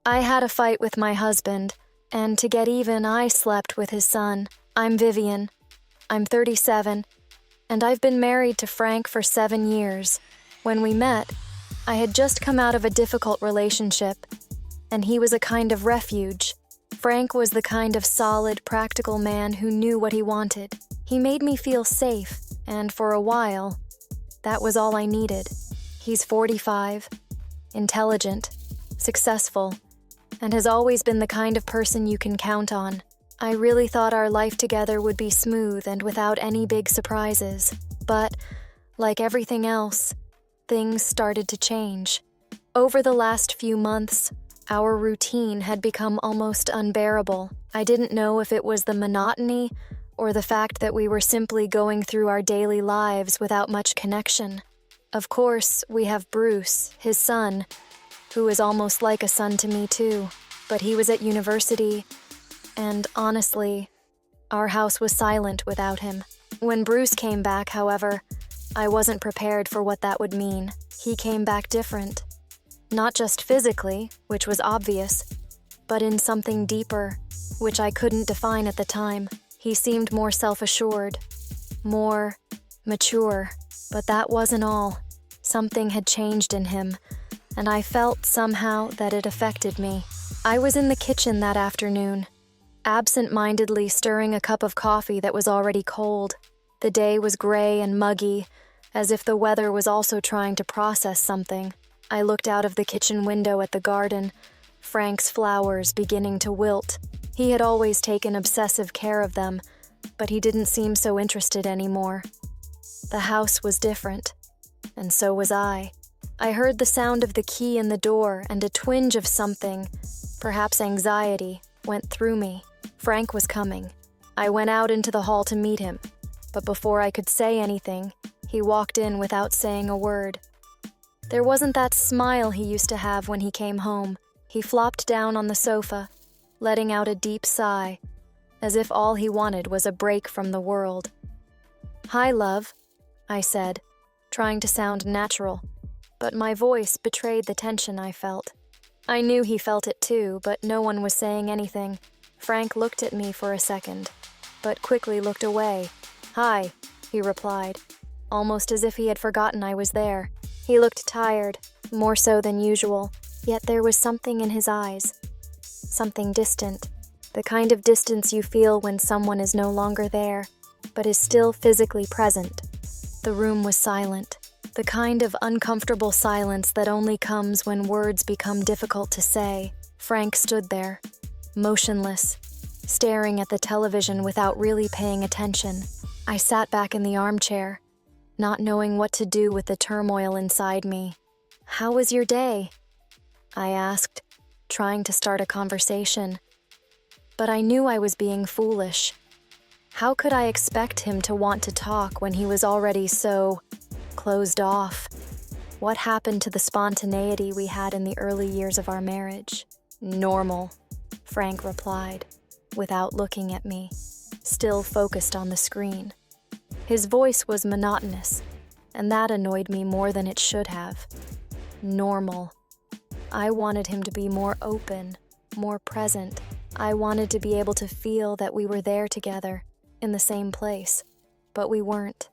I had a fight with my husband, and to get even, I slept with his son. I'm Vivian. I'm 37, and I've been married to Frank for 7 years. When we met, I had just come out of a difficult relationship, and he was a kind of refuge. Frank was the kind of solid, practical man who knew what he wanted. He made me feel safe, and for a while, that was all I needed. He's 45, intelligent, successful, and has always been the kind of person you can count on. I really thought our life together would be smooth and without any big surprises. But, like everything else, things started to change. Over the last few months, our routine had become almost unbearable. I didn't know if it was the monotony or the fact that we were simply going through our daily lives without much connection. Of course, we have Bruce, his son, who is almost like a son to me too, but he was at university, and honestly, our house was silent without him. When Bruce came back, however, I wasn't prepared for what that would mean. He came back different. Not just physically, which was obvious, but in something deeper, which I couldn't define at the time. He seemed more self-assured, more mature, but that wasn't all. Something had changed in him, and I felt somehow that it affected me. I was in the kitchen that afternoon, absent-mindedly stirring a cup of coffee that was already cold. The day was gray and muggy, as if the weather was also trying to process something. I looked out of the kitchen window at the garden, Frank's flowers beginning to wilt. He had always taken obsessive care of them, but he didn't seem so interested anymore. The house was different, and so was I. I heard the sound of the key in the door, and a twinge of something, perhaps anxiety, went through me. Frank was coming. I went out into the hall to meet him, but before I could say anything, he walked in without saying a word. There wasn't that smile he used to have when he came home. He flopped down on the sofa, letting out a deep sigh, as if all he wanted was a break from the world. "Hi, love," I said, trying to sound natural, but my voice betrayed the tension I felt. I knew he felt it too, but no one was saying anything. Frank looked at me for a second, but quickly looked away. "Hi," he replied, almost as if he had forgotten I was there. He looked tired, more so than usual, yet there was something in his eyes. Something distant, the kind of distance you feel when someone is no longer there, but is still physically present. The room was silent, the kind of uncomfortable silence that only comes when words become difficult to say. Frank stood there, motionless, staring at the television without really paying attention. I sat back in the armchair, not knowing what to do with the turmoil inside me. "How was your day?" I asked, trying to start a conversation. But I knew I was being foolish. How could I expect him to want to talk when he was already so closed off? What happened to the spontaneity we had in the early years of our marriage? "Normal," Frank replied, without looking at me, still focused on the screen. His voice was monotonous, and that annoyed me more than it should have. Normal. I wanted him to be more open, more present. I wanted to be able to feel that we were there together, in the same place, but we weren't.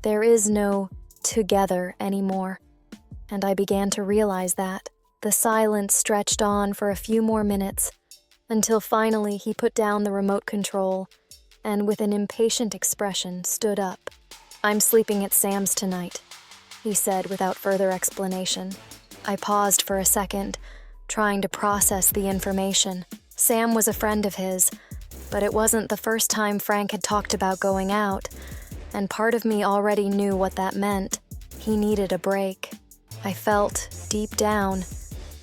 There is no together anymore, and I began to realize that. The silence stretched on for a few more minutes, until finally he put down the remote control and with an impatient expression stood up. "I'm sleeping at Sam's tonight," he said without further explanation. I paused for a second, trying to process the information. Sam was a friend of his, but it wasn't the first time Frank had talked about going out, and part of me already knew what that meant. He needed a break. I felt, deep down,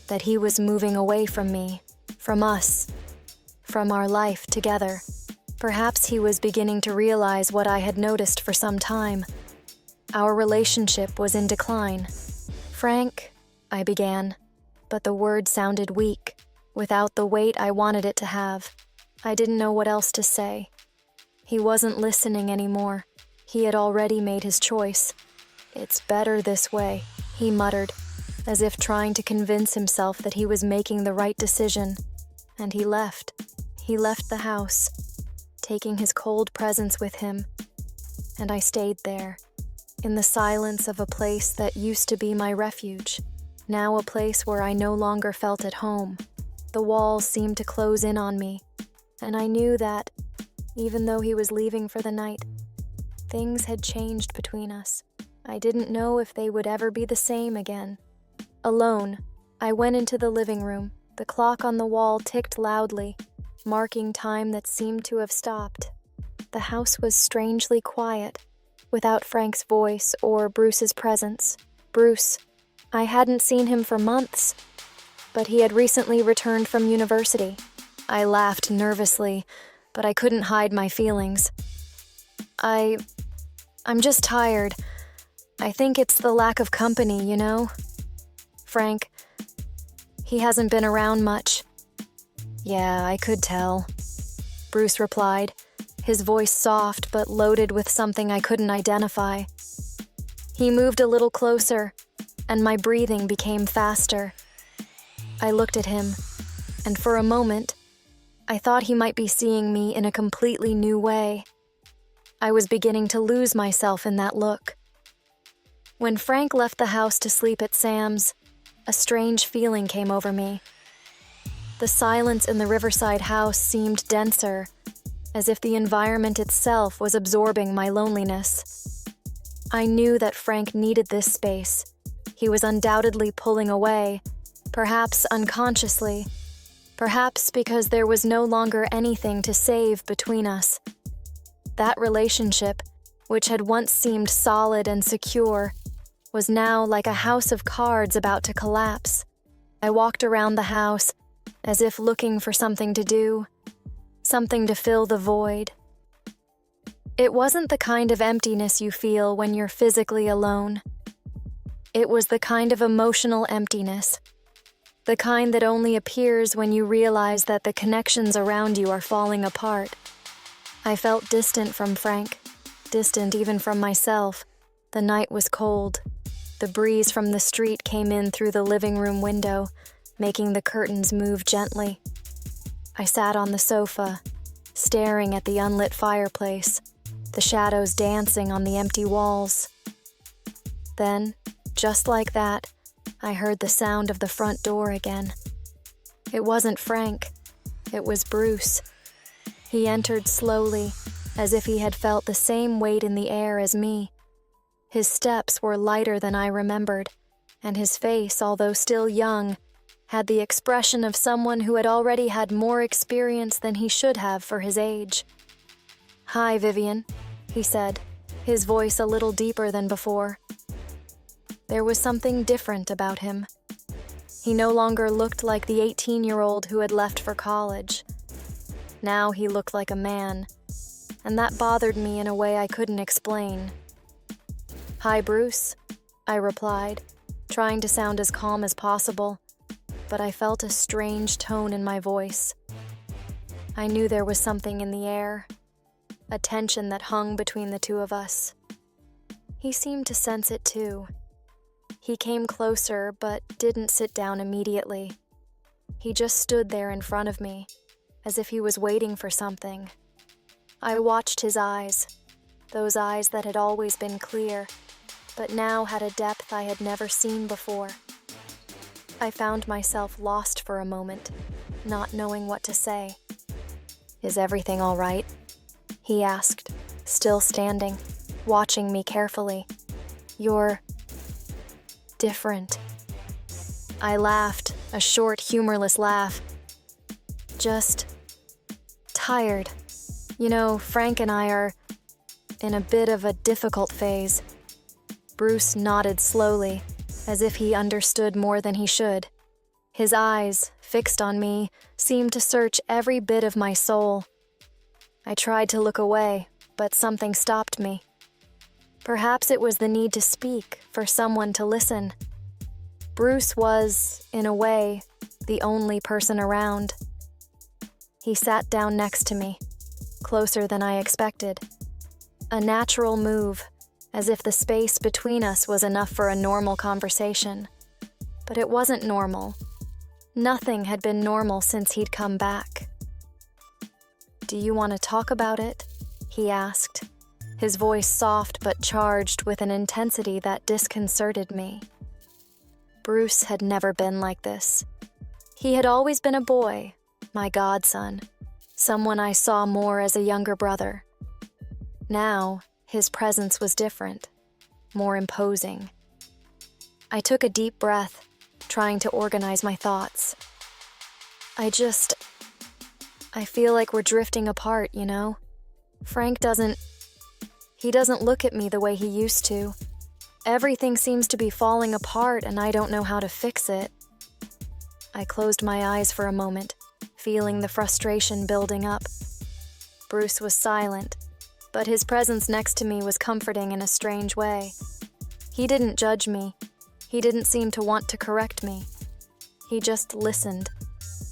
that he was moving away from me, from us, from our life together. Perhaps he was beginning to realize what I had noticed for some time. Our relationship was in decline. "Frank," I began, but the word sounded weak, without the weight I wanted it to have. I didn't know what else to say. He wasn't listening anymore. He had already made his choice. "It's better this way," he muttered, as if trying to convince himself that he was making the right decision, and he left. He left the house, taking his cold presence with him, and I stayed there, in the silence of a place that used to be my refuge, now a place where I no longer felt at home. The walls seemed to close in on me, and I knew that, even though he was leaving for the night, things had changed between us. I didn't know if they would ever be the same again. Alone, I went into the living room. The clock on the wall ticked loudly, marking time that seemed to have stopped. The house was strangely quiet, without Frank's voice or Bruce's presence. Bruce, I hadn't seen him for months, but he had recently returned from university. I laughed nervously, but I couldn't hide my feelings. I'm just tired. I think it's the lack of company, you know? Frank, he hasn't been around much. Yeah, I could tell, Bruce replied, his voice soft but loaded with something I couldn't identify. He moved a little closer, and my breathing became faster. I looked at him, and for a moment, I thought he might be seeing me in a completely new way. I was beginning to lose myself in that look. When Frank left the house to sleep at Sam's, a strange feeling came over me. The silence in the riverside house seemed denser, as if the environment itself was absorbing my loneliness. I knew that Frank needed this space. He was undoubtedly pulling away, perhaps unconsciously, perhaps because there was no longer anything to save between us. That relationship, which had once seemed solid and secure, was now like a house of cards about to collapse. I walked around the house, as if looking for something to do, something to fill the void. It wasn't the kind of emptiness you feel when you're physically alone. It was the kind of emotional emptiness, the kind that only appears when you realize that the connections around you are falling apart. I felt distant from Frank, distant even from myself. The night was cold. The breeze from the street came in through the living room window, making the curtains move gently. I sat on the sofa, staring at the unlit fireplace, the shadows dancing on the empty walls. Then, just like that, I heard the sound of the front door again. It wasn't Frank. It was Bruce. He entered slowly, as if he had felt the same weight in the air as me. His steps were lighter than I remembered, and his face, although still young, had the expression of someone who had already had more experience than he should have for his age. "Hi, Vivian," he said, his voice a little deeper than before. There was something different about him. He no longer looked like the 18-year-old who had left for college. Now he looked like a man, and that bothered me in a way I couldn't explain. "Hi, Bruce," I replied, trying to sound as calm as possible, but I felt a strange tone in my voice. I knew there was something in the air, a tension that hung between the two of us. He seemed to sense it too. He came closer, but didn't sit down immediately. He just stood there in front of me, as if he was waiting for something. I watched his eyes, those eyes that had always been clear, but now had a depth I had never seen before. I found myself lost for a moment, not knowing what to say. "Is everything all right?" he asked, still standing, watching me carefully. "You're different." I laughed, a short, humorless laugh. "Just tired. You know, Frank and I are in a bit of a difficult phase." Bruce nodded slowly, as if he understood more than he should. His eyes, fixed on me, seemed to search every bit of my soul. I tried to look away, but something stopped me. Perhaps it was the need to speak, for someone to listen. Bruce was, in a way, the only person around. He sat down next to me, closer than I expected. A natural move, as if the space between us was enough for a normal conversation. but it wasn't normal. Nothing had been normal since he'd come back. "Do you want to talk about it?" he asked, his voice soft but charged with an intensity that disconcerted me. Bruce had never been like this. He had always been a boy, my godson, someone I saw more as a younger brother. Now, his presence was different, more imposing. I took a deep breath, trying to organize my thoughts. I feel like we're drifting apart, you know? Frank doesn't look at me the way he used to. Everything seems to be falling apart and I don't know how to fix it. I closed my eyes for a moment, feeling the frustration building up. Bruce was silent, but his presence next to me was comforting in a strange way. He didn't judge me. He didn't seem to want to correct me. He just listened,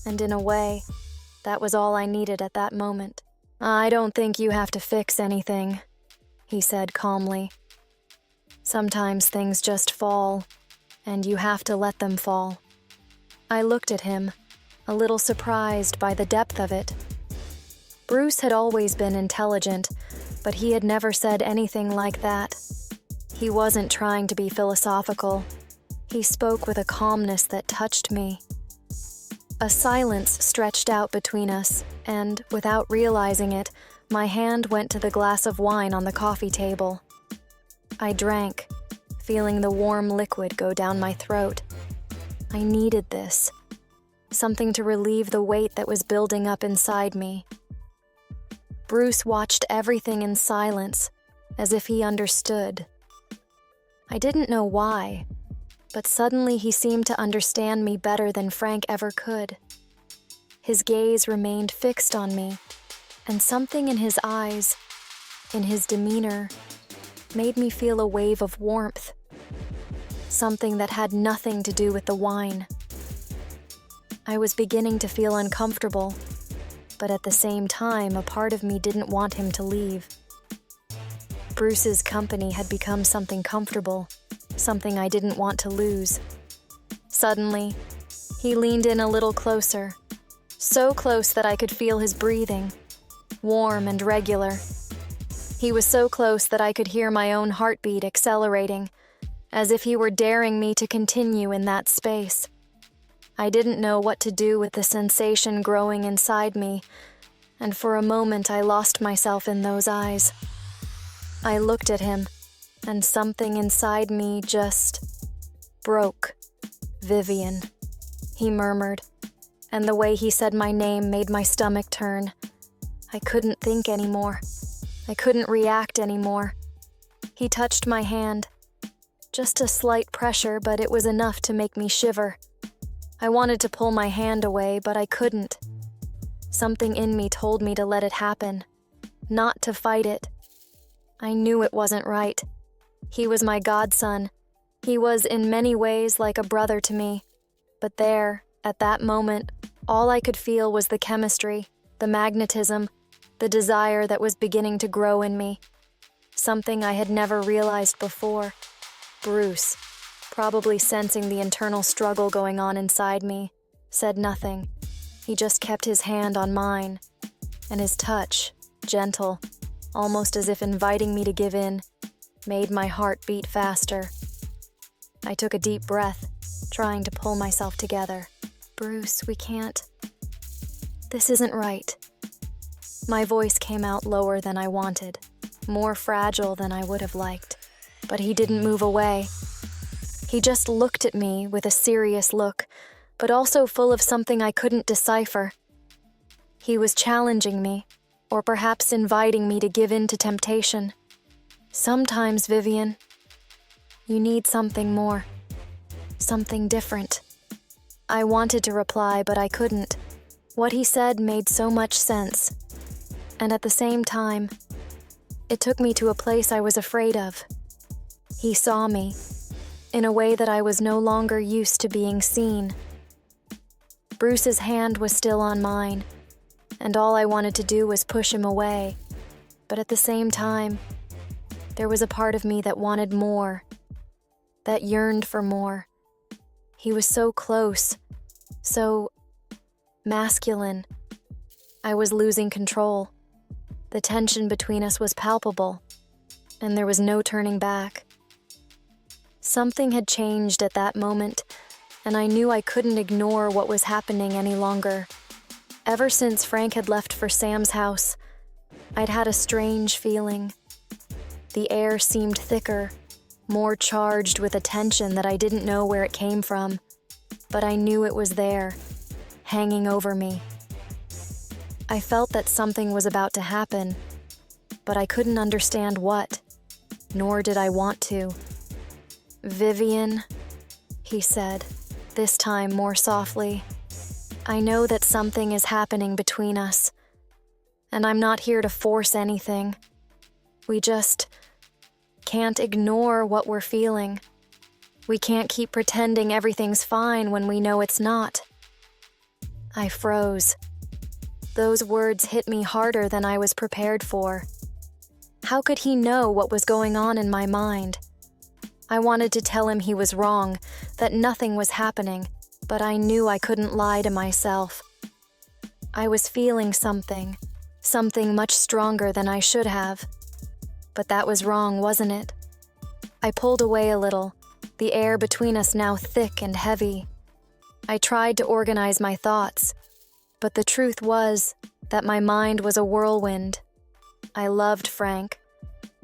and in a way, that was all I needed at that moment. "I don't think you have to fix anything," he said calmly. "Sometimes things just fall, and you have to let them fall." I looked at him, a little surprised by the depth of it. Bruce had always been intelligent, but he had never said anything like that. He wasn't trying to be philosophical. He spoke with a calmness that touched me. A silence stretched out between us, and, without realizing it, my hand went to the glass of wine on the coffee table. I drank, feeling the warm liquid go down my throat. I needed this. Something to relieve the weight that was building up inside me. Bruce watched everything in silence, as if he understood. I didn't know why, but suddenly he seemed to understand me better than Frank ever could. His gaze remained fixed on me, and something in his eyes, in his demeanor, made me feel a wave of warmth. Something that had nothing to do with the wine. I was beginning to feel uncomfortable, but at the same time, a part of me didn't want him to leave. Bruce's company had become something comfortable, something I didn't want to lose. Suddenly, he leaned in a little closer, so close that I could feel his breathing, warm and regular. He was so close that I could hear my own heartbeat accelerating, as if he were daring me to continue in that space. I didn't know what to do with the sensation growing inside me, and for a moment I lost myself in those eyes. I looked at him, and something inside me just broke. "Vivian," he murmured, and the way he said my name made my stomach turn. I couldn't think anymore. I couldn't react anymore. He touched my hand. Just a slight pressure, but it was enough to make me shiver. I wanted to pull my hand away, but I couldn't. Something in me told me to let it happen, not to fight it. I knew it wasn't right. He was my godson. He was in many ways like a brother to me. But there, at that moment, all I could feel was the chemistry, the magnetism, the desire that was beginning to grow in me. Something I had never realized before. Bruce, probably sensing the internal struggle going on inside me, said nothing. He just kept his hand on mine, and his touch, gentle, almost as if inviting me to give in, made my heart beat faster. I took a deep breath, trying to pull myself together. "Bruce, we can't. This isn't right." My voice came out lower than I wanted, more fragile than I would have liked. But he didn't move away. He just looked at me with a serious look, but also full of something I couldn't decipher. He was challenging me, or perhaps inviting me to give in to temptation. "Sometimes, Vivian, you need something more, something different." I wanted to reply, but I couldn't. What he said made so much sense. And at the same time, it took me to a place I was afraid of. He saw me, in a way that I was no longer used to being seen. Bruce's hand was still on mine, and all I wanted to do was push him away. But at the same time, there was a part of me that wanted more, that yearned for more. He was so close, so masculine. I was losing control. The tension between us was palpable, and there was no turning back. Something had changed at that moment, and I knew I couldn't ignore what was happening any longer. Ever since Frank had left for Sam's house, I'd had a strange feeling. The air seemed thicker, more charged with a tension that I didn't know where it came from, but I knew it was there, hanging over me. I felt that something was about to happen, but I couldn't understand what, nor did I want to. "Vivian," he said, this time more softly, "I know that something is happening between us, and I'm not here to force anything. We just can't ignore what we're feeling. We can't keep pretending everything's fine when we know it's not." I froze. Those words hit me harder than I was prepared for. How could he know what was going on in my mind? I wanted to tell him he was wrong, that nothing was happening, but I knew I couldn't lie to myself. I was feeling something much stronger than I should have. But that was wrong, wasn't it? I pulled away a little, the air between us now thick and heavy. I tried to organize my thoughts, but the truth was that my mind was a whirlwind. I loved Frank.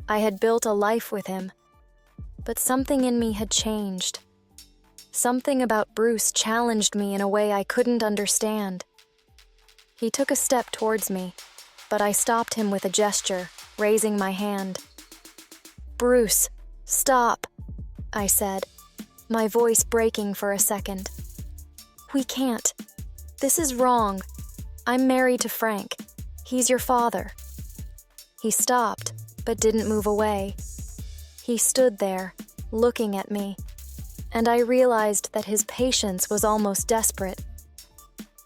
I had built a life with him. But something in me had changed. Something about Bruce challenged me in a way I couldn't understand. He took a step towards me, but I stopped him with a gesture, raising my hand. "Bruce, stop," I said, my voice breaking for a second. "We can't. This is wrong. I'm married to Frank. He's your father." He stopped, but didn't move away. He stood there, looking at me, and I realized that his patience was almost desperate.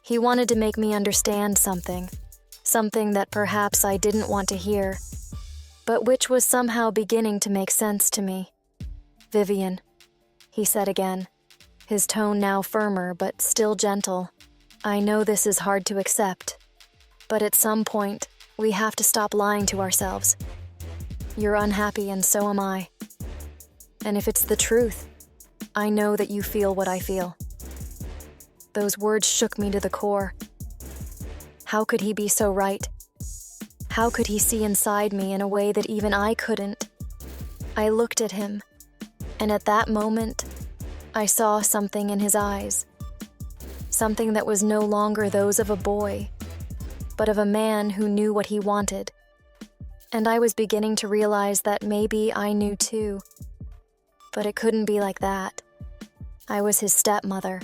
He wanted to make me understand something that perhaps I didn't want to hear, but which was somehow beginning to make sense to me. "Vivian," he said again, his tone now firmer but still gentle. "I know this is hard to accept, but at some point, we have to stop lying to ourselves. You're unhappy and so am I. And if it's the truth, I know that you feel what I feel." Those words shook me to the core. How could he be so right? How could he see inside me in a way that even I couldn't? I looked at him, and at that moment, I saw something in his eyes. Something that was no longer those of a boy, but of a man who knew what he wanted. And I was beginning to realize that maybe I knew too. But it couldn't be like that. I was his stepmother.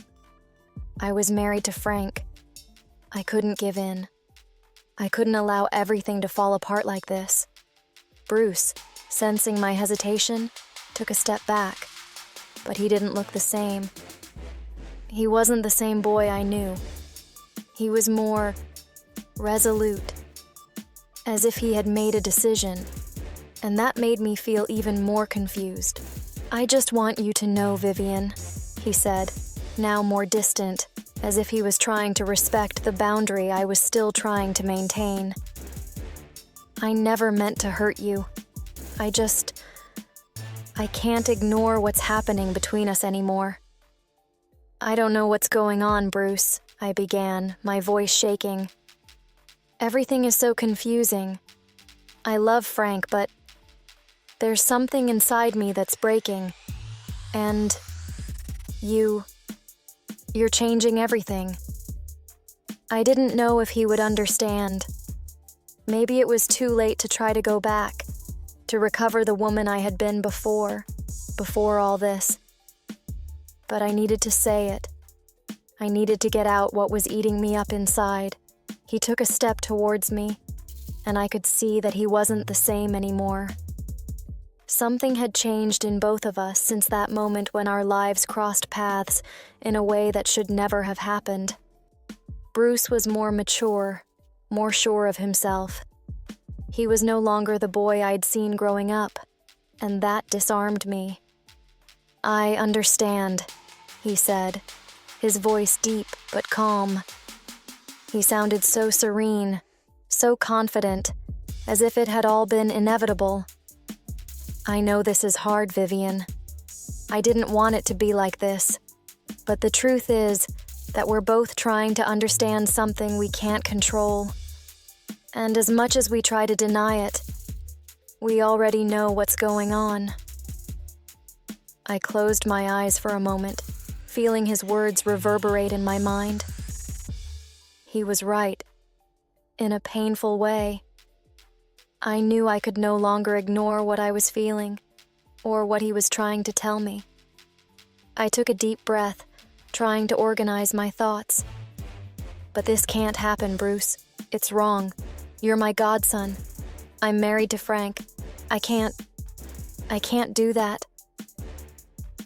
I was married to Frank. I couldn't give in. I couldn't allow everything to fall apart like this. Bruce, sensing my hesitation, took a step back, but he didn't look the same. He wasn't the same boy I knew. He was more resolute, as if he had made a decision, and that made me feel even more confused. "I just want you to know, Vivian," he said, now more distant, as if he was trying to respect the boundary I was still trying to maintain. "I never meant to hurt you. I can't ignore what's happening between us anymore." "I don't know what's going on, Bruce," I began, my voice shaking. "Everything is so confusing. I love Frank, but there's something inside me that's breaking. And you're changing everything." I didn't know if he would understand. Maybe it was too late to try to go back, to recover the woman I had been before all this. But I needed to say it. I needed to get out what was eating me up inside. He took a step towards me, and I could see that he wasn't the same anymore. Something had changed in both of us since that moment when our lives crossed paths in a way that should never have happened. Bruce was more mature, more sure of himself. He was no longer the boy I'd seen growing up, and that disarmed me. "I understand," he said, his voice deep but calm. He sounded so serene, so confident, as if it had all been inevitable. I know this is hard, Vivian. I didn't want it to be like this, but the truth is that we're both trying to understand something we can't control. And as much as we try to deny it, we already know what's going on. I closed my eyes for a moment, feeling his words reverberate in my mind. He was right, in a painful way. I knew I could no longer ignore what I was feeling, or what he was trying to tell me. I took a deep breath, trying to organize my thoughts. But this can't happen, Bruce. It's wrong. You're my godson. I'm married to Frank. I can't do that.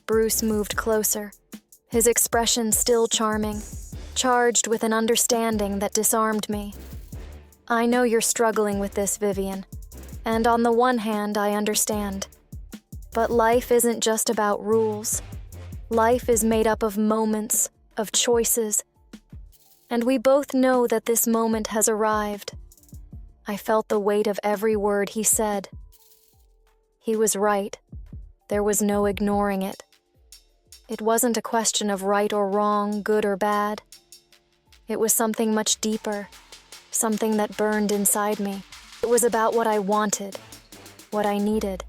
Bruce moved closer, his expression still charming, charged with an understanding that disarmed me. I know you're struggling with this, Vivian, and on the one hand, I understand. But life isn't just about rules. Life is made up of moments, of choices, and we both know that this moment has arrived. I felt the weight of every word he said. He was right. There was no ignoring it. It wasn't a question of right or wrong, good or bad. It was something much deeper, something that burned inside me. It was about what I wanted, what I needed,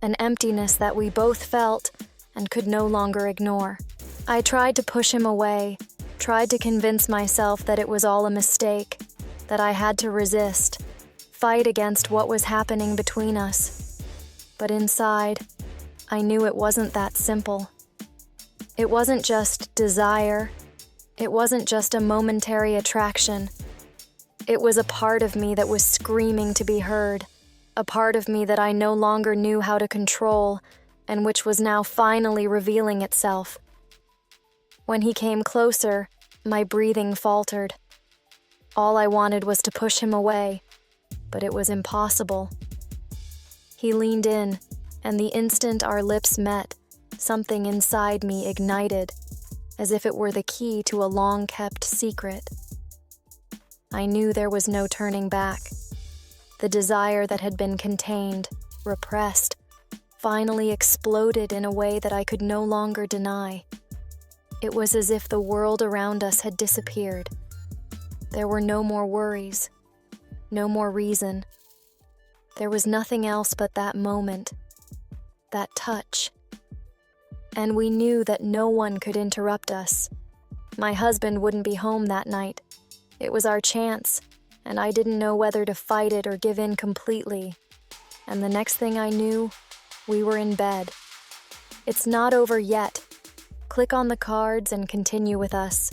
an emptiness that we both felt and could no longer ignore. I tried to push him away, tried to convince myself that it was all a mistake, that I had to resist, fight against what was happening between us. But inside, I knew it wasn't that simple. It wasn't just desire. It wasn't just a momentary attraction. It was a part of me that was screaming to be heard, a part of me that I no longer knew how to control, and which was now finally revealing itself. When he came closer, my breathing faltered. All I wanted was to push him away, but it was impossible. He leaned in, and the instant our lips met, something inside me ignited, as if it were the key to a long-kept secret. I knew there was no turning back. The desire that had been contained, repressed, finally exploded in a way that I could no longer deny. It was as if the world around us had disappeared. There were no more worries, no more reason. There was nothing else but that moment, that touch. And we knew that no one could interrupt us. My husband wouldn't be home that night. It was our chance, and I didn't know whether to fight it or give in completely. And the next thing I knew, we were in bed. It's not over yet. Click on the cards and continue with us.